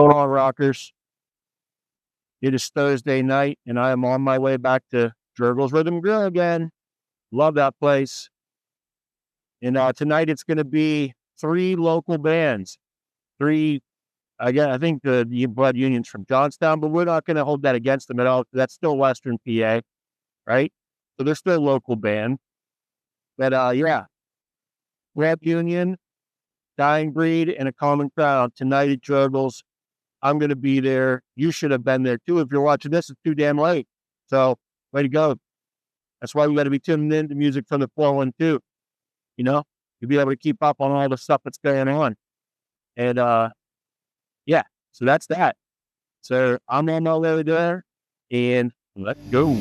going on, rockers? It is Thursday night, and I am on my way back to Jurgles Rhythm Grill again. Love that place. And tonight it's going to be 3 local bands. 3, I think the Blood Union's from Johnstown, but we're not going to hold that against them at all. That's still Western PA, right? So they're still a local band. But yeah, Blood Union, Dying Breed, and A Common Crowd tonight at Jurgles. I'm going to be there. You should have been there too. If you're watching this, it's too damn late. So, way to go. That's why we got to be tuning in to music from the 412. You know, you'll be able to keep up on all the stuff that's going on. And, yeah, so that's that. So, I'm on my way there, and let's go.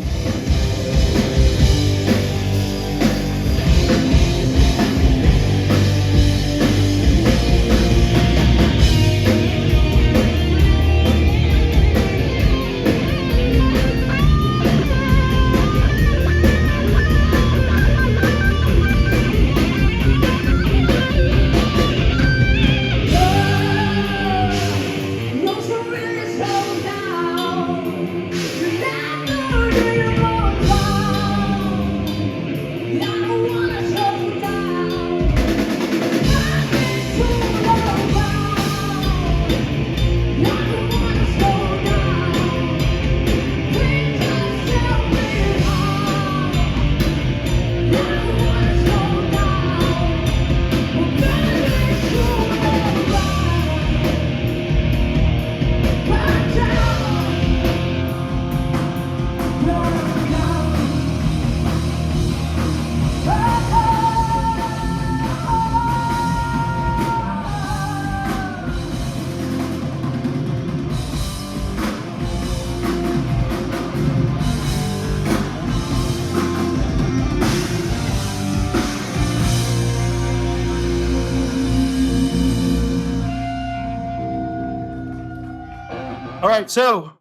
All right, so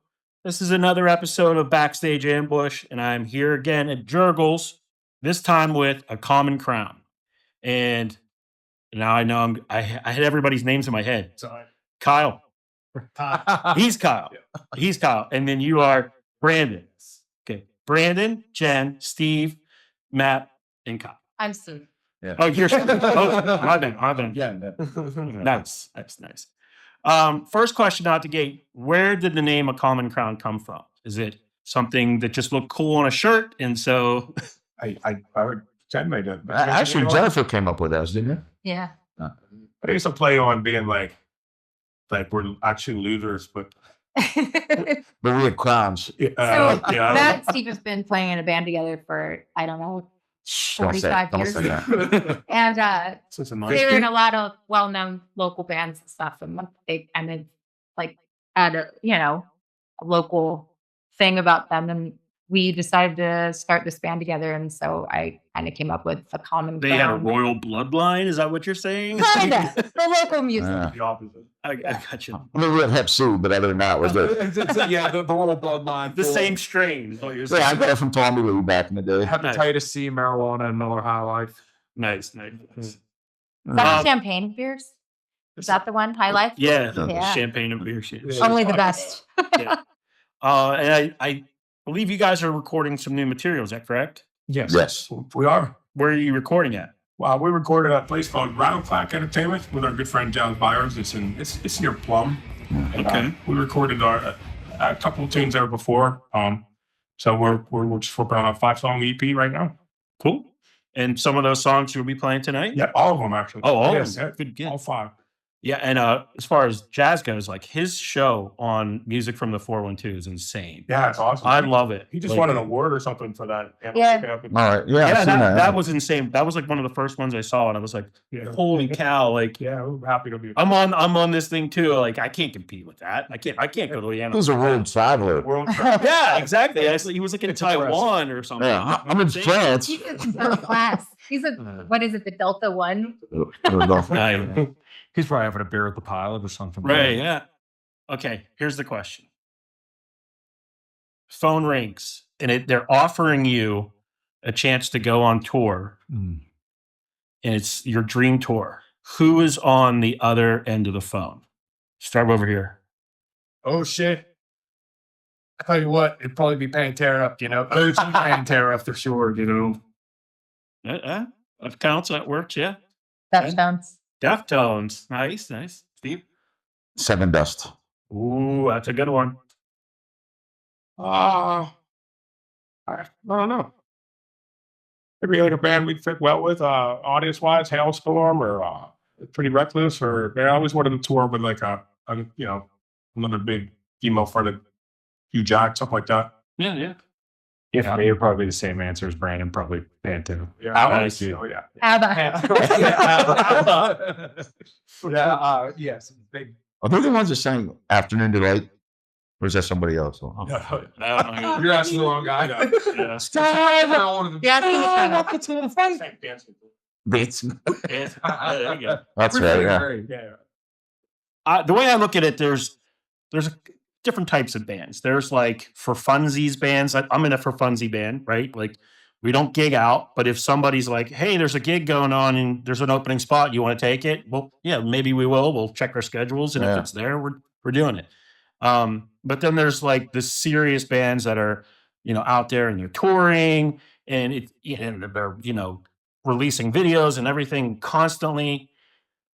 this is another episode of Backstage Ambush, and I'm here again at Jurgles, this time with A Common Crown. And now I know I had everybody's names in my head. Sorry. Kyle. He's Kyle. Yeah. He's Kyle. And then you are Brandon. Okay. Brandon, Jen, Steve, Matt, and Kyle. I'm Steve. Yeah. Oh, you're my bad. Yeah. Nice. First question out the gate: where did the name A Common Crown come from? Is it something that just looked cool on a shirt, and so I heard Jen made it. Actually, Jennifer came up with us, didn't you? Yeah. I used to play on being like we're actually losers, but But we're clowns. So yeah. Matt and Steve have been playing in a band together for, I don't know, Don't say 45 don't years. say that. And since a they were in a lot of well-known local bands and stuff. And then like at a local thing about them. And we decided to start this band together. And so I kind of came up with A Common they had a Ground. royal bloodline? Is that what you're saying? Kind of. The local music. Yeah. The opposite. I got you. I mean, we had Hep C, but other than that, was the Yeah, the whole bloodline. The same strain. Is what you're yeah, saying. I got it from Tommy Lee back in the day. Hepatitis C, marijuana, and Miller High Life. Nice. Is that champagne beers? Is that the one? High Life? Yeah, Yeah. champagne and beer shit. Yeah. Only the best. Yeah. And I believe you guys are recording some new material. Is that correct? Yes. We are. Where are you recording at? Well, we recorded at a place called Rattleclack Entertainment with our good friend John Byers. It's near Plum. And, Okay. we recorded a couple of tunes there before. So we're just working on a 5-song EP right now. Cool. And some of those songs you'll be playing tonight? Yeah, all of them actually. Oh, all Yes, of them. yeah, Good. all 5. Yeah, and as far as jazz goes, like his show on Music from the 412 is insane. Yeah, it's awesome. I love it. He just Like, won an award or something for that. Yeah. All right. Yeah, I've Yeah, seen that was insane. That was like one of the first ones I saw, and I was like, Yeah. "Holy cow!" Like, Yeah, we're happy to be. I'm on this thing too. Like, I can't compete with that. I can't go to the He animal. was a world traveler. World Yeah, exactly. He was like in It's impressive. Taiwan or something. Yeah, I'm in Insane. France. He's in first class. He's what is it, the Delta One? I don't know. Right. He's probably having a beer with the pilot or something. Right, yeah. Okay, here's the question. Phone rings, and they're offering you a chance to go on tour, Mm. and it's your dream tour. Who is on the other end of the phone? Start over here. Oh shit. I tell you what, it'd probably be Pantera, you know. Oh, it's Pantera for sure, you know. That counts. That works. Yeah. Deftones. Deftones. Nice. Steve. Seven Dust. Ooh, that's a good one. I don't know. Maybe like a band we'd fit well with, audience wise, Hailstorm or Pretty Reckless, or I always wanted to tour with like a you know, another big emo fronted Hugh Jack, something like that. Yeah. Yeah, for me, it'd probably be the same answer as Brandon, probably Pantera. Yeah, Nice. oh yeah. ABBA. Yes, big. Are they the ones that sang Afternoon Delight? Or is that somebody else? Oh. You're asking the wrong guy. It's, There you go. that's right. Yeah. The way I look at it, there's different types of bands. There's like for funsies bands. I'm in a for funsy band, right? Like we don't gig out, but if somebody's like, "Hey, there's a gig going on and there's an opening spot, you want to take it?" Well, yeah, maybe we will. We'll check our schedules, and if it's there, we're doing it. But then there's like the serious bands that are, out there and they're touring and they're, releasing videos and everything constantly.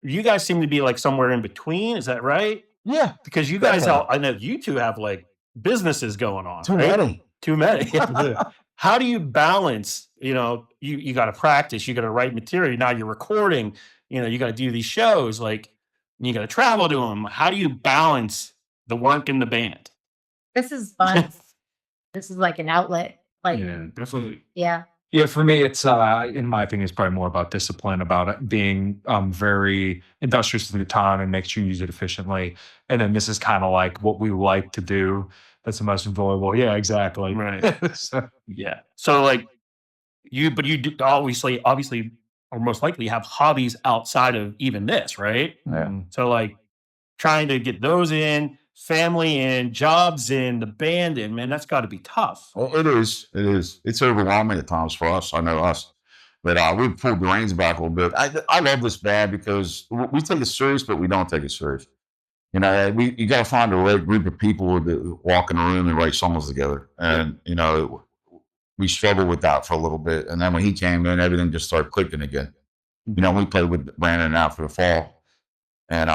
You guys seem to be like somewhere in between. Is that right? Yeah. Because you guys, I know you two have like businesses going on. Too right? many. Too many. How do you balance, you got to practice, you got to write material. Now you're recording, you got to do these shows, like you got to travel to them. How do you balance the work in the band? This is fun. This is like an outlet. Like, Yeah, definitely. yeah. Yeah, for me, it's in my opinion, it's probably more about discipline, about it being very industrious with your time and make sure you use it efficiently. And then this is kind of like what we like to do. That's the most enjoyable. Yeah, exactly. Right. So, Yeah. So like you do obviously, or most likely have hobbies outside of even this, right? Yeah. So like trying to get those in, family in, jobs in, the band in, man, that's got to be tough. Well, it is. It is. It's overwhelming at times for us. I know us. But we've pulled the reins back a little bit. I love this band because we take it serious, but we don't take it serious. You got to find the right group of people that walk in the room and write songs together. And, we struggled with that for a little bit. And then when he came in, everything just started clicking again. We played with Brandon now for the fall. And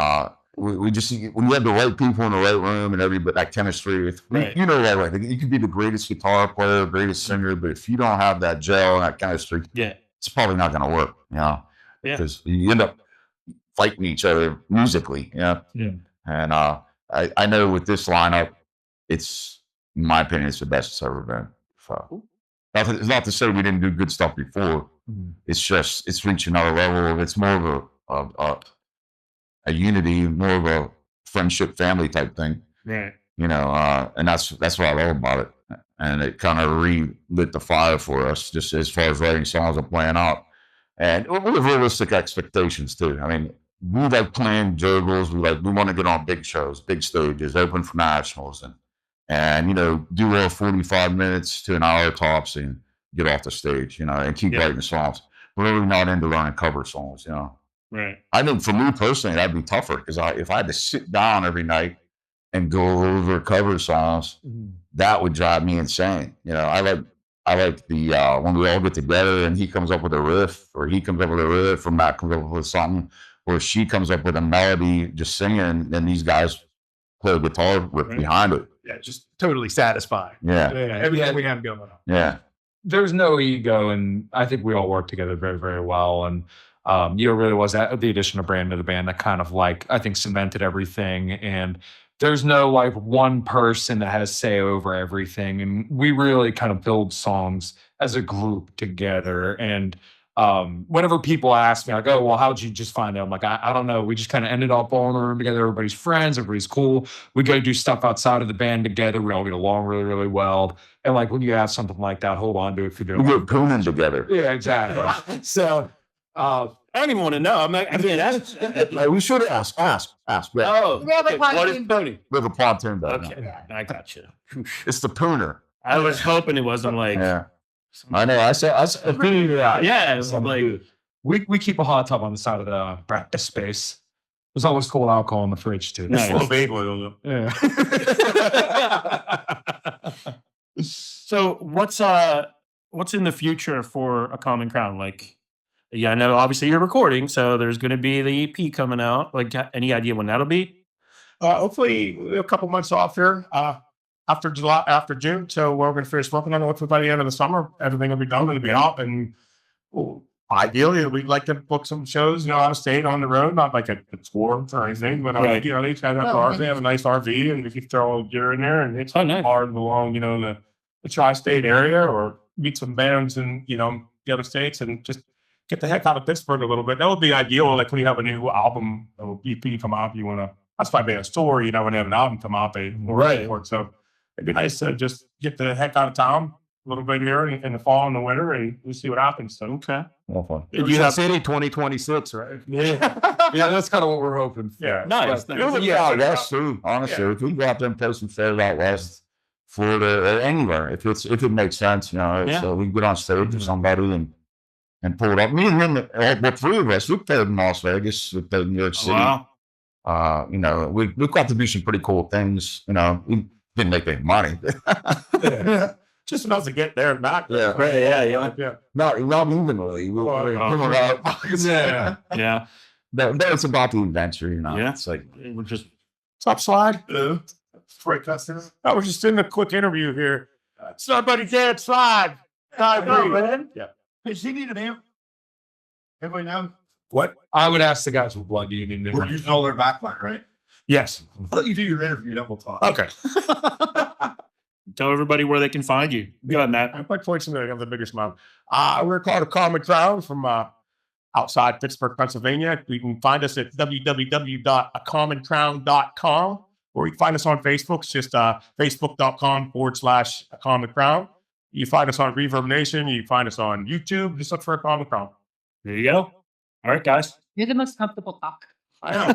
we just, when you have the right people in the right room and everybody, that chemistry, Right. that, right? You could be the greatest guitar player, greatest singer, but if you don't have that gel and that chemistry, Yeah. it's probably not going to work, Yeah. because you end up fighting each other musically, Yeah. And I know with this lineup, it's, in my opinion, it's the best it's ever been. So, it's not to say we didn't do good stuff before. It's just, it's reached another level. It's more of a unity, more of a friendship, family type thing, Right. and that's what I love about it. And it kind of relit the fire for us, just as far as writing songs and playing out. And we have realistic expectations too. I mean, we like playing Jogles. We want to get on big shows, big stages, open for nationals, and do our 45 minutes to an hour tops and get off the stage, and keep writing songs. We're really not into running cover songs, Right. I think for me personally, that'd be tougher because if I had to sit down every night and go over cover songs, that would drive me insane. I like the when we all get together and he comes up with a riff, or he comes up with a riff, or Matt comes up with something, or she comes up with a melody, just singing, and these guys play guitar with behind it. Yeah, just totally satisfying. Yeah, Everything we have going on. yeah. there's no ego, and I think we all work together very, very well. And really was that the addition of Brandon to the band that kind of I think cemented everything. And there's no one person that has say over everything. And we really kind of build songs as a group together. And whenever people ask me, oh, well, how'd you just find it? I'm like, I don't know. We just kind of ended up all in the room together. Everybody's friends. Everybody's cool. We go do stuff outside of the band together. We all get along really, really well. And when you have something like that, hold on to it for doing. We get pooning together. Yeah, exactly. So I don't even want to know. That's We should ask. We oh, We have a what is pontoon. Pony? have a pontoon down Okay, there. I got you. It's the pooner. I was hoping it wasn't Yeah, I know. I said yeah, it's like we keep a hot tub on the side of the practice space. There's always cold alcohol in the fridge too. Nice. Little baby oil. Yeah. So what's in the future for A Common Crown? Like, yeah, I know obviously you're recording, so there's going to be the EP coming out. Like, any idea when that'll be? Hopefully a couple months off here after June. So we're going to finish working on it. Hopefully by the end of the summer, everything will be done. It'll be out. And ideally, we'd like to book some shows, out of state, on the road, not like a tour or anything, but Right. they each have cars. They have a nice RV, and we can throw gear in there, and it's nice. hard along, the tri-state area, or meet some bands in, the other states, and just get the heck out of Pittsburgh a little bit. That would be ideal. Like when you have a new album or EP come out, you want to. That's why they have a store. When you have an album come out, they Right. So it'd be nice to just get the heck out of town a little bit here in the fall and the winter, and we'll see what happens. So Okay. Well, fun. You have City 2026, right? Yeah, that's kind of what we're hoping for. yeah, nice. But- nice. Yeah, out west too. Honestly, if we go out there and play some shows out west, Florida, anywhere, if it makes sense, so we can go on stage with somebody and pull it up. Me and him, the three of us, we played in Las Vegas, we played in New York City. Wow. We've got to do some pretty cool things. We didn't make any money. Yeah. Just enough to get there and back. Yeah. Right, yeah. Yeah. Not even really. Yeah. Yeah. But it's about the adventure, Yeah. It's like, We're just Stop slide. Right, customer. I was just in a quick interview here. Somebody dead slide. man. Yeah. Does he need a name? Everybody know? What? I would ask the guys with Blood Union. We're using all their backline, right? Yes. I'll let you do your interview, then we'll talk. Okay. tell everybody where they can find you. Go ahead, Matt. I might point something. I have the biggest mouth. We're called A Common Crown from outside Pittsburgh, Pennsylvania. You can find us at www.acommoncrown.com, or you can find us on Facebook. It's just facebook.com/A Common Crown. You find us on Reverb Nation. You find us on YouTube. Just look for A Common Crown. There you go. All right, guys. You're the most comfortable talk. I know. I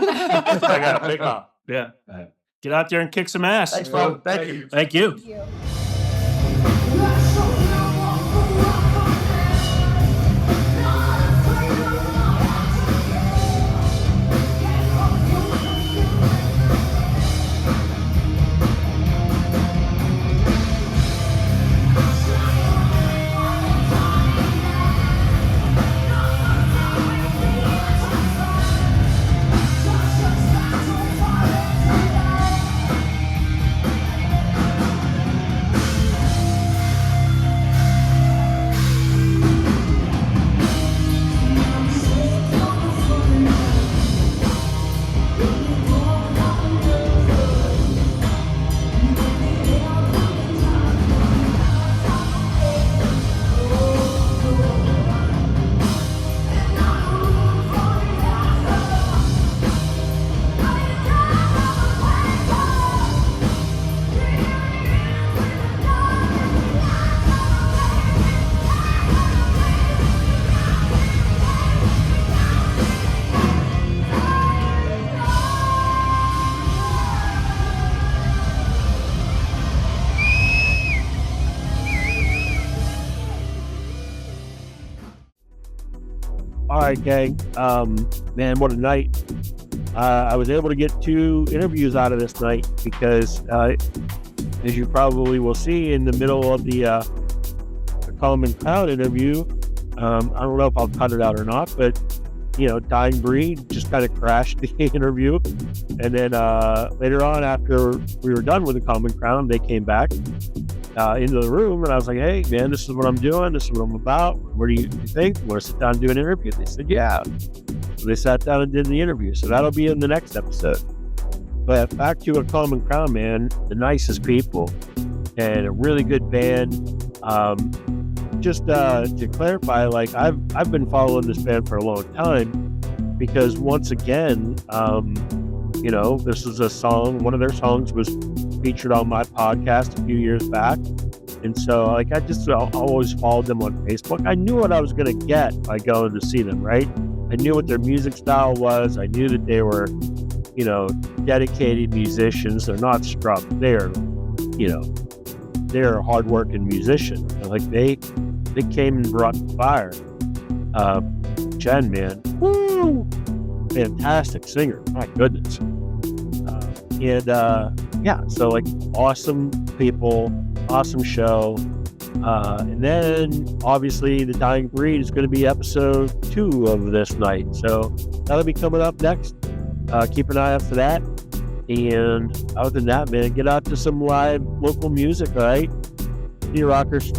got a big mouth. Yeah. Get out there and kick some ass. Thanks, bro. Thank you. Thank you. All right, gang. Man, what a night. I was able to get 2 interviews out of this night because, as you probably will see in the middle of the Common Crown interview, I don't know if I'll cut it out or not, but, Dying Breed just kind of crashed the interview. And then later on, after we were done with the Common Crown, they came back into the room, and I was like, hey, man, this is what I'm doing. This is what I'm about. What do you think? You want to sit down and do an interview? They said, yeah. So they sat down and did the interview. So that'll be in the next episode. But back to A Common Crown, man, the nicest people and a really good band. Just to clarify, like I've been following this band for a long time because once again, this is a song. One of their songs was featured on my podcast a few years back, and so I always followed them on Facebook. I knew what I was going to get by going to see them. Right, I knew what their music style was. I knew that they were, dedicated musicians. They're not scrubs. They're hardworking musicians. Like they came and brought the fire. Jen, man, woo! fantastic singer. My goodness. So like awesome people, awesome show. And then obviously the Dying Breed is going to be episode 2 of this night. So that'll be coming up next. Keep an eye out for that. And other than that, man, get out to some live local music, all right? See you, rockers.